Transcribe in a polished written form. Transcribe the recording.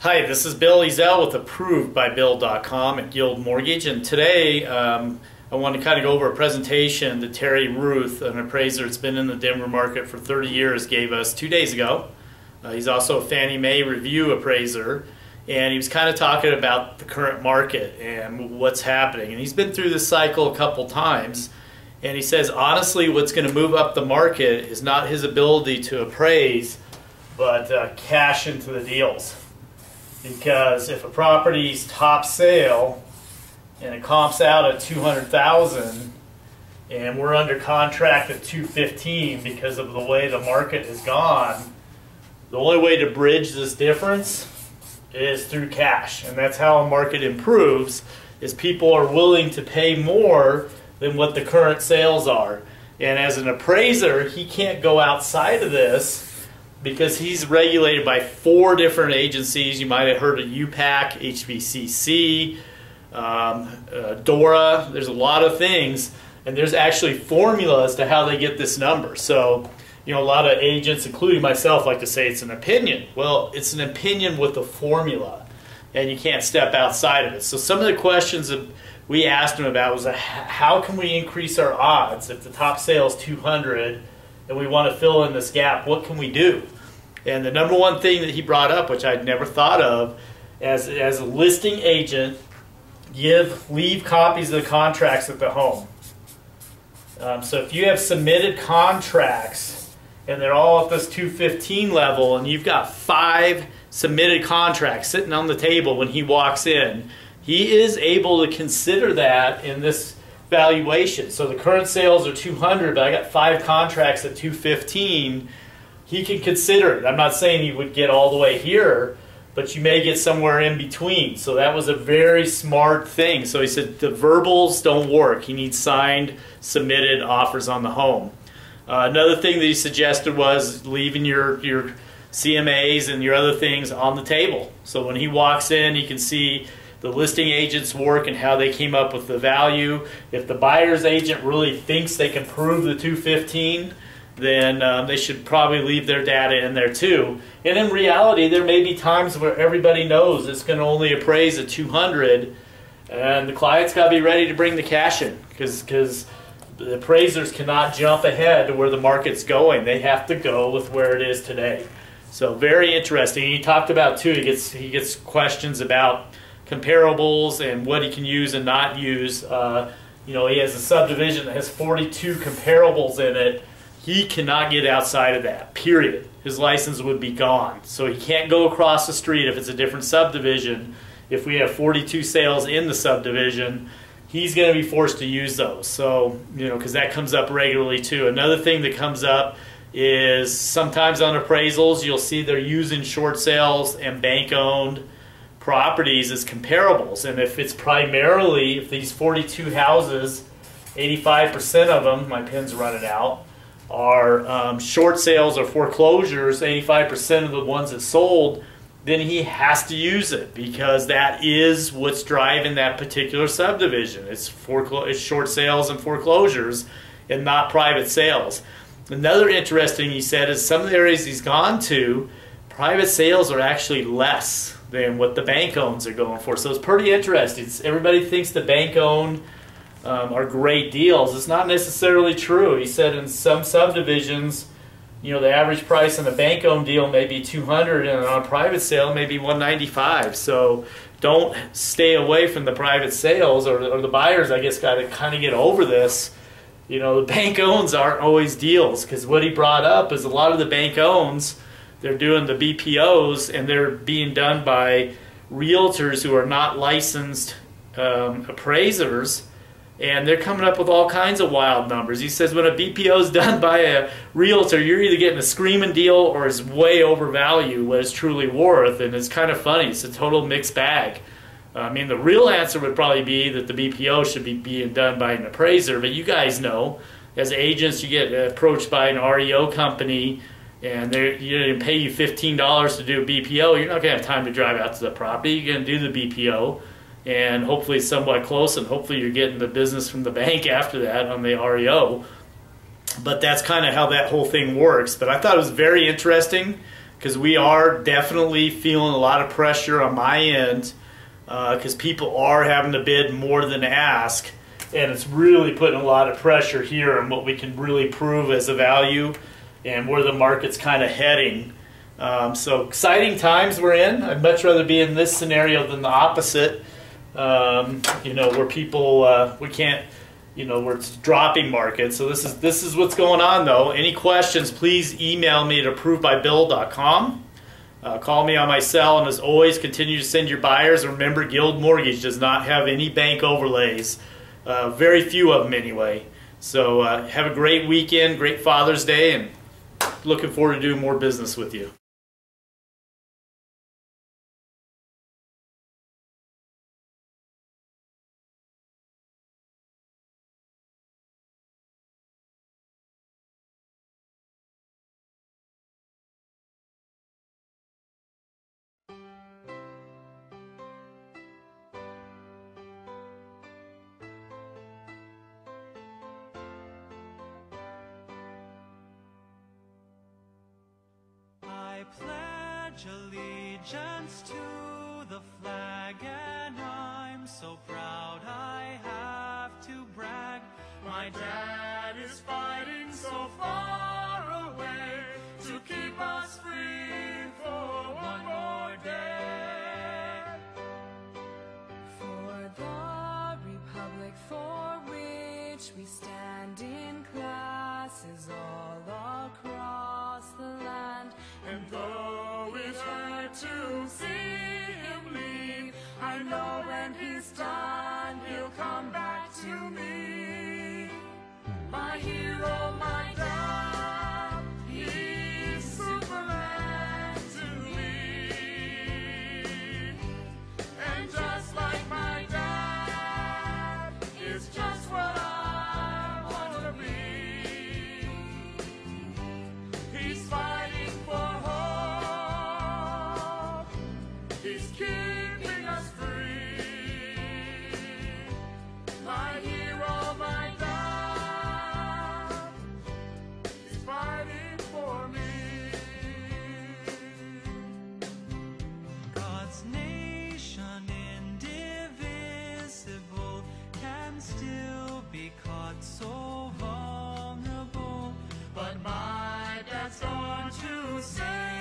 Hi, this is Bill Ezel with ApprovedByBill.com at Guild Mortgage, and today I want to kind of go over a presentation that Terry Ruth, an appraiser that's been in the Denver market for 30 years, gave us 2 days ago. He's also a Fannie Mae review appraiser, and he was kind of talking about the current market and what's happening. And he's been through this cycle a couple times, and he says honestly what's going to move up the market is not his ability to appraise, but cash into the deals. Because if a property's top sale and it comps out at $200,000 and we're under contract at $215 because of the way the market has gone, the only way to bridge this difference is through cash. And that's how a market improves, is people are willing to pay more than what the current sales are. And as an appraiser, he can't go outside of this because he's regulated by 4 different agencies. You might have heard of UPAC, HBCC, DORA. There's a lot of things, and there's actually formulas to how they get this number. So, you know, a lot of agents, including myself, like to say it's an opinion. Well, it's an opinion with a formula, and you can't step outside of it. So some of the questions that we asked him about was, how can we increase our odds if the top sale is 200 and we want to fill in this gap? What can we do? And the number one thing that he brought up, which I'd never thought of, as a listing agent, leave copies of the contracts at the home. So if you have submitted contracts and they're all at this 215 level, and you've got 5 submitted contracts sitting on the table when he walks in, he is able to consider that in this valuation. So the current sales are 200, but I got 5 contracts at 215. He can consider it. I'm not saying he would get all the way here, but you may get somewhere in between. So that was a very smart thing. So he said the verbals don't work. He needs signed, submitted offers on the home. Another thing that he suggested was leaving your CMAs and your other things on the table. So when he walks in, he can see the listing agent's work and how they came up with the value. If the buyer's agent really thinks they can prove the 215, then they should probably leave their data in there too. And in reality, there may be times where everybody knows it's going to only appraise at 200, and the client's got to be ready to bring the cash in, because the appraisers cannot jump ahead to where the market's going. They have to go with where it is today. So very interesting. He talked about too, he gets questions about comparables and what he can use and not use. You know, he has a subdivision that has 42 comparables in it. He cannot get outside of that, period. His license would be gone. So he can't go across the street if it's a different subdivision. If we have 42 sales in the subdivision, he's going to be forced to use those. So, you know, because that comes up regularly too. Another thing that comes up is sometimes on appraisals, you'll see they're using short sales and bank-owned properties as comparables. And if it's primarily, if these 42 houses, 85% of them, my pen's running out, are short sales or foreclosures, 85% of the ones that sold, then he has to use it, because that is what's driving that particular subdivision. It's short sales and foreclosures and not private sales. Another interesting, he said, is some of the areas he's gone to, private sales are actually less than what the bank owns are going for. So it's pretty interesting. Everybody thinks the bank owned are great deals. It's not necessarily true. He said in some subdivisions, you know, the average price on a bank-owned deal may be 200, and on a private sale may be 195. So don't stay away from the private sales, or the buyers, I guess, got to kind of get over this. You know, the bank owns aren't always deals, because what he brought up is a lot of the bank owns, they're doing the BPOs, and they're being done by realtors who are not licensed appraisers. And they're coming up with all kinds of wild numbers. He says when a BPO is done by a realtor, you're either getting a screaming deal or it's way overvalued what it's truly worth. And it's kind of funny. It's a total mixed bag. I mean, the real answer would probably be that the BPO should be being done by an appraiser. But you guys know, as agents, you get approached by an REO company, and they pay you $15 to do a BPO. You're not going to have time to drive out to the property. You're going to do the BPO. And hopefully it's somewhat close, and hopefully you're getting the business from the bank after that on the REO. But that's kind of how that whole thing works. But I thought it was very interesting. because we are definitely feeling a lot of pressure on my end, because people are having to bid more than ask, and it's really putting a lot of pressure here on what we can really prove as a value and where the market's kind of heading. So exciting times we're in. I'd much rather be in this scenario than the opposite, you know, where people, we can't, you know, where it's dropping market. So this is what's going on though. Any questions, please email me at approvedbybill.com. Call me on my cell, and as always, continue to send your buyers. Remember, Guild Mortgage does not have any bank overlays. Very few of them anyway. So have a great weekend, great Father's Day, and looking forward to doing more business with you. I pledge allegiance to the flag, and I'm so proud I have to brag. My dad is fighting so far away to keep us free for one more day. For the republic for which we stand in classes all across the land. And though it hurt to see him leave, I know when he's done, he'll come back to me. My hero, my dad, he's Superman to me. And just like my dad, is just what I want to be. He's fighting for hope. He's keeping us free. My hero, my dad, he's fighting for me. God's nation indivisible can still be caught so vulnerable, but my dad's gone to save